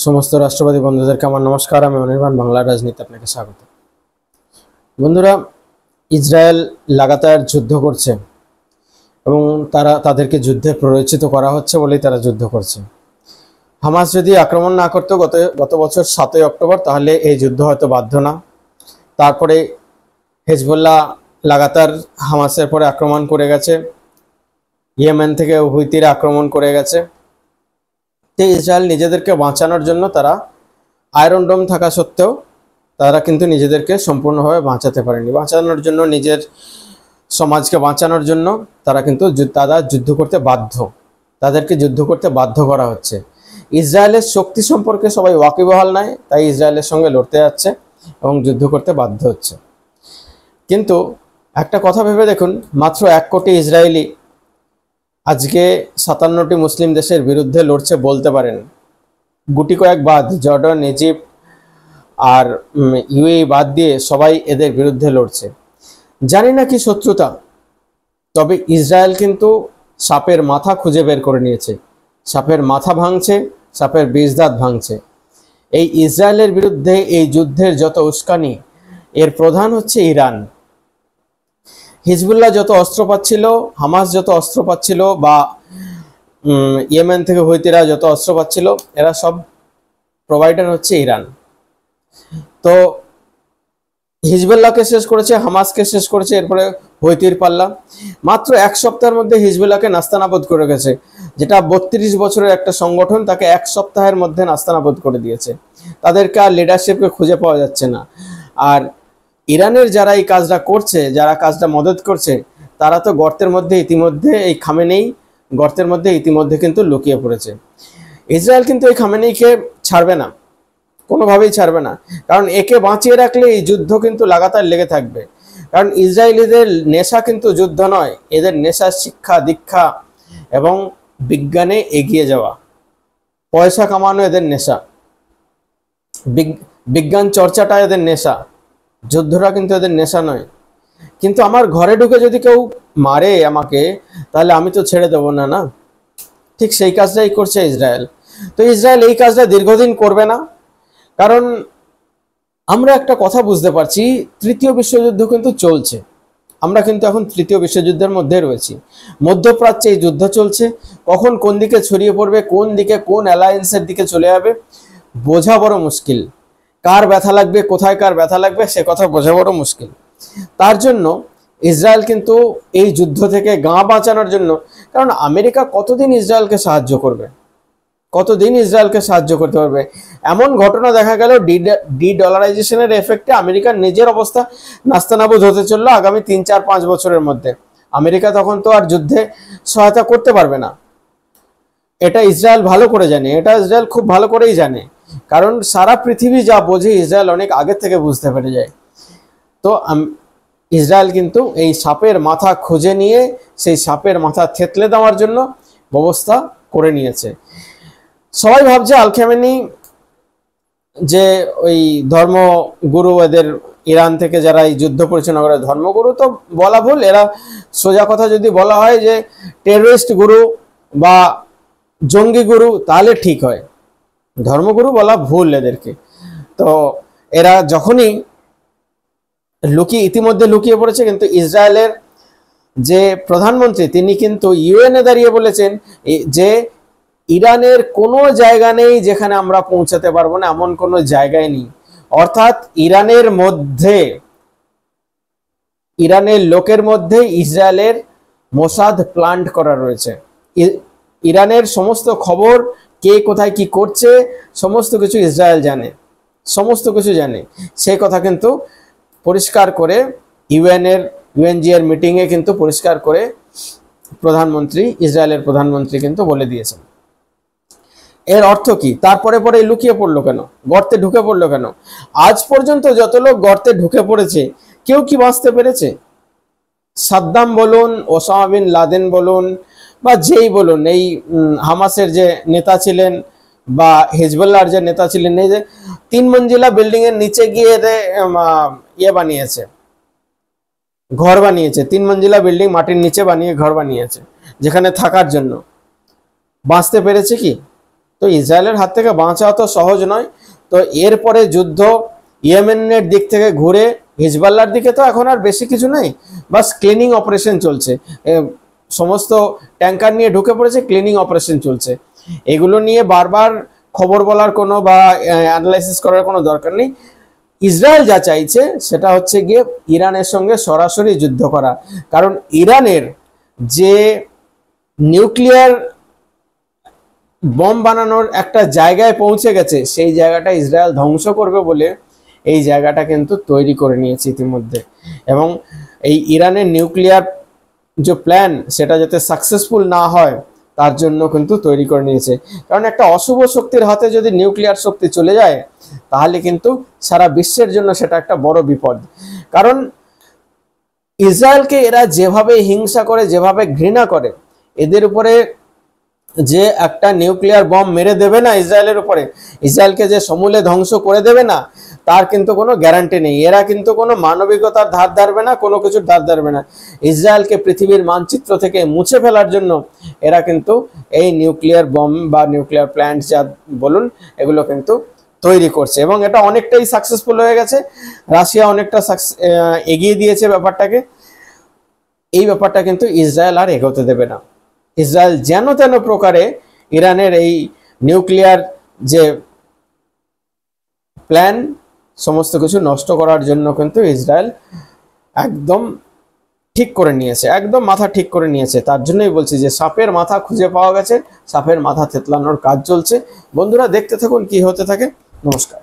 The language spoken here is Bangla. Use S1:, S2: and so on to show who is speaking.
S1: সমস্ত রাষ্ট্রবাদী বন্ধুদেরকে আমার নমস্কার। আমি অনির্বাণ, বাংলা রাজনীতি আপনাকে স্বাগত। বন্ধুরা, ইসরায়েল লাগাতার যুদ্ধ করছে এবং তাদেরকে যুদ্ধে প্ররোচিত করা হচ্ছে বলেই তারা যুদ্ধ করছে। হামাস যদি আক্রমণ না করতো গত বছর 7ই অক্টোবর, তাহলে এই যুদ্ধ হয়তো বাধ্য না। তারপরে হেজবুল্লাহ লাগাতার হামাসের পরে আক্রমণ করে গেছে, ইয়েমেন থেকে হুইতিরা আক্রমণ করে গেছে। ইসরায়েল নিজেদেরকে বাঁচানোর জন্য তারা আয়রন ডোম থাকা সত্ত্বেও তারা কিন্তু নিজেদেরকে সম্পূর্ণভাবে বাঁচাতে পারেনি। বাঁচানোর জন্য, নিজের সমাজকে বাঁচানোর জন্য তারা কিন্তু যুদ্ধ করতে বাধ্য, তাদেরকে যুদ্ধ করতে বাধ্য করা হচ্ছে। ইসরায়েলের শক্তি সম্পর্কে সবাই ওয়াকিবহাল নয়, তাই ইসরায়েলের সঙ্গে লড়তে যাচ্ছে এবং যুদ্ধ করতে বাধ্য হচ্ছে। কিন্তু একটা কথা ভেবে দেখুন, মাত্র 1 কোটি ইসরায়েলি আজকে 57টি মুসলিম দেশের বিরুদ্ধে লড়ছে বলতে পারেন। গুটি কয়েক বাদ, জর্ডান, ইজিপ্ট আর ইউএই বাদ দিয়ে সবাই এদের বিরুদ্ধে লড়ছে। জানি না কি শত্রুতা, তবে ইসরায়েল কিন্তু সাপের মাথা খুঁজে বের করে নিয়েছে। সাপের মাথা ভাঙছে, সাপের বিষ দাঁত ভাঙছে। এই ইসরায়েলের বিরুদ্ধে এই যুদ্ধের যত উস্কানি, এর প্রধান হচ্ছে ইরান। হিজবুল্লাহ যত অস্ত্র পাচ্ছিল, হামাস যত অস্ত্র পাচ্ছিল, বা ইয়েমেন থেকে হুইতিরা যত অস্ত্র পাচ্ছিল, এরা সব প্রোভাইডার হচ্ছে ইরান। তো হিজবুল্লাহকে শেষ করেছে, হামাসকে শেষ করেছে, এরপরে হুইতির পাল্লা। মাত্র 1 সপ্তাহের মধ্যে হিজবুল্লাহকে নাস্তানাবুদ করে গেছে। যেটা 32 বছরের একটা সংগঠন, তাকে 1 সপ্তাহের মধ্যে নাস্তানাবুদ করে দিয়েছে। তাদেরকে আর লিডারশিপকে খুঁজে পাওয়া যাচ্ছে না। আর ইরানের যারা এই কাজটা করছে, যারা কাজটা মদত করছে, তারা তো গর্তের মধ্যে ইতিমধ্যে, এই খামেনেই গর্তের মধ্যে ইতিমধ্যে কিন্তু লুকিয়ে পড়েছে। ইসরায়েল কিন্তু এই খামেনেইকে ছাড়বে না, কোনোভাবেই ছাড়বে না। কারণ একে বাঁচিয়ে রাখলে এই যুদ্ধ কিন্তু লাগাতার লেগে থাকবে। কারণ ইসরায়েলিদের নেশা কিন্তু যুদ্ধ নয়, এদের নেশা শিক্ষা দীক্ষা এবং বিজ্ঞানে এগিয়ে যাওয়া, পয়সা কামানো এদের নেশা, বিজ্ঞান চর্চাটা এদের নেশা। যুদ্ধটা কিন্তু এদের নেশা নয়। কিন্তু আমার ঘরে ঢুকে যদি কেউ মারে আমাকে, তাহলে আমি তো ছেড়ে দেবো না, না? ঠিক সেই কাজটাই করছে ইসরায়েল। তো ইসরায়েল এই কাজটা দীর্ঘদিন করবে না। কারণ আমরা একটা কথা বুঝতে পারছি, 3য় বিশ্বযুদ্ধ কিন্তু চলছে। আমরা কিন্তু এখন 3য় বিশ্বযুদ্ধের মধ্যে রয়েছি। মধ্যপ্রাচ্যে এই যুদ্ধ চলছে। কখন কোন দিকে ছড়িয়ে পড়বে, কোন দিকে কোন অ্যালায়েন্সের দিকে চলে যাবে, বোঝা বড় মুশকিল। কার ব্যথা লাগবে, কোথায় কার ব্যথা লাগবে, সে কথা বোঝা বড় মুশকিল। তার জন্য ইসরায়েল কিন্তু এই যুদ্ধ থেকে গা বাঁচানোর জন্য, কারণ আমেরিকা কতদিন ইসরায়েলকে সাহায্য করবে, কতদিন ইসরায়েলকে সাহায্য করতে পারবে? এমন ঘটনা দেখা গেল, ডলারাইজেশনের এফেক্টে আমেরিকার নিজের অবস্থা নাস্তানাবুদ হতে চললো আগামী 3, 4, 5 বছরের মধ্যে। আমেরিকা তখন তো আর যুদ্ধে সহায়তা করতে পারবে না। এটা ইসরায়েল ভালো করে জানে, এটা ইসরায়েল খুব ভালো করেই জানে। কারণ সারা পৃথিবী যা বোঝে, ইসরায়েল অনেক আগে থেকে বুঝতে পেরে যায়। তো ইসরায়েল কিন্তু এই সাপের মাথা খুঁজে নিয়ে সেই সাপের মাথা থেতলে দেওয়ার জন্য ব্যবস্থা করে নিয়েছে। সবাই ভাবছে আল খামেনি যে ওই ধর্মগুরু, এদের ইরান থেকে যারা এই যুদ্ধ পরিচালনা করে, ধর্মগুরু তো বলা ভুল, এরা সোজা কথা যদি বলা হয় যে টেররিস্ট গুরু বা জঙ্গি গুরু, তাহলে ঠিক হয়। ধর্মগুরু বলা ভুল এদেরকে। তো এরা যখনই ইতিমধ্যে লুকিয়ে পড়েছে। কিন্তু ইসরায়েলের যে প্রধানমন্ত্রী, তিনি কিন্তু ইউএনএ দাঁড়িয়ে বলেছেন যে ইরানের কোনো জায়গা নেই যেখানে আমরা পৌঁছাতে পারবো না, এমন কোনো জায়গায় নেই। অর্থাৎ ইরানের মধ্যে, ইরানের লোকের মধ্যে ইসরায়েলের মোসাদ প্লান্ট করা রয়েছে। ইরানের সমস্ত খবর, কে কোথায় কি করছে, সমস্ত কিছু ইসরায়েল জানে, সমস্ত কিছু জানে। সেই কথা কিন্তু পরিষ্কার করে ইউএনজি এর মিটিংয়ে কিন্তু পরিষ্কার করে ইসরায়েলের প্রধানমন্ত্রী কিন্তু বলে দিয়েছেন। এর অর্থ কি? তারপরে পরে লুকিয়ে পড়লো কেন, গর্তে ঢুকে পড়লো কেন? আজ পর্যন্ত যত লোক গর্তে ঢুকে পড়েছে, কেউ কি বাঁচতে পেরেছে? সাদ্দাম বলুন, ওসামা বিন লাদেন বলুন, বা যেই বলুন, এই হামাসের যে নেতা ছিলেন বা হিজবুল্লাহর যে নেতা ছিলেন, এই যে 3 মঞ্জিলা বিল্ডিং এর নিচে গিয়ে বানিয়েছে, ঘর বানিয়েছে। 3 মঞ্জিলা বিল্ডিং মাটির নিচে বানিয়ে ঘর বানিয়েছে, যেখানে থাকার জন্য। বাঁচতে পেরেছে কি? তো ইসরায়েলের হাত থেকে বাঁচা তো সহজ নয়। তো এরপরে যুদ্ধ ইয়েমেনের দিক থেকে ঘুরে হিজবুল্লাহর দিকে তো এখন আর বেশি কিছু নেই, বাস ক্লিনিং অপারেশন চলছে। সমস্ত ট্যাঙ্কার নিয়ে ঢুকে পড়েছে, ক্লিনিং অপারেশন চলছে। এগুলো নিয়ে বারবার খবর বলার কোনো বা অ্যানালাইসিস করার কোনো দরকার নেই। ইসরায়েল যা চাইছে সেটা হচ্ছে গিয়ে ইরানের সঙ্গে সরাসরি যুদ্ধ করা, কারণ ইরানের যে নিউক্লিয়ার বম বানানোর একটা জায়গায় পৌঁছে গেছে, সেই জায়গাটা ইসরায়েল ধ্বংস করবে বলে এই জায়গাটা কিন্তু তৈরি করে নিয়েছে ইতিমধ্যে। এবং এই ইরানের নিউক্লিয়ার যে প্ল্যান সেটা যাতে সাকসেসফুল না হয় তার জন্য কিন্তু তৈরি করে নিয়েছে। কারণ একটা অশুভ শক্তির হাতে যদি নিউক্লিয়ার শক্তি চলে যায় তাহলে কিন্তু সারা বিশ্বের জন্য সেটা একটা বড় বিপদ। কারণ ইসরায়েলকে এরা যেভাবে হিংসা করে, যেভাবে ঘৃণা করে, এদের উপরে যে একটা নিউক্লিয়ার বম মেরে দেবে না ইসরায়েলের উপরে, ইসরায়েলকে যে সমূলে ধ্বংস করে দেবে না, তার কিন্তু কোনো গ্যারান্টি নেই। এরা কিন্তু কোনো মানবিকতার ধার ধারবে না, কোনো কিছুর ধার ধারবে না। ইসরায়েলকে পৃথিবীর মানচিত্র থেকে মুছে ফেলার জন্য এরা কিন্তু এই নিউক্লিয়ার বম বা নিউক্লিয়ার প্ল্যান্ট যা বলুন এগুলো কিন্তু তৈরি করছে, এবং এটা অনেকটাই সাকসেসফুল হয়ে গেছে। রাশিয়া অনেকটা এগিয়ে দিয়েছে ব্যাপারটাকে। এই ব্যাপারটা কিন্তু ইসরায়েল আর এগোতে দেবে না। ইসরায়েল যেন তেন প্রকারে ইরানের এই নিউক্লিয়ার যে প্ল্যান সমস্ত কিছু নষ্ট করার জন্য কিন্তু ইসরায়েল একদম ঠিক করে নিয়েছে, একদম মাথা ঠিক করে নিয়েছে। তার জন্যই বলছি যে সাপের মাথা খুঁজে পাওয়া গেছে, সাপের মাথা থেতলানোর কাজ চলছে। বন্ধুরা দেখতে থাকুন কি হতে থাকে। নমস্কার।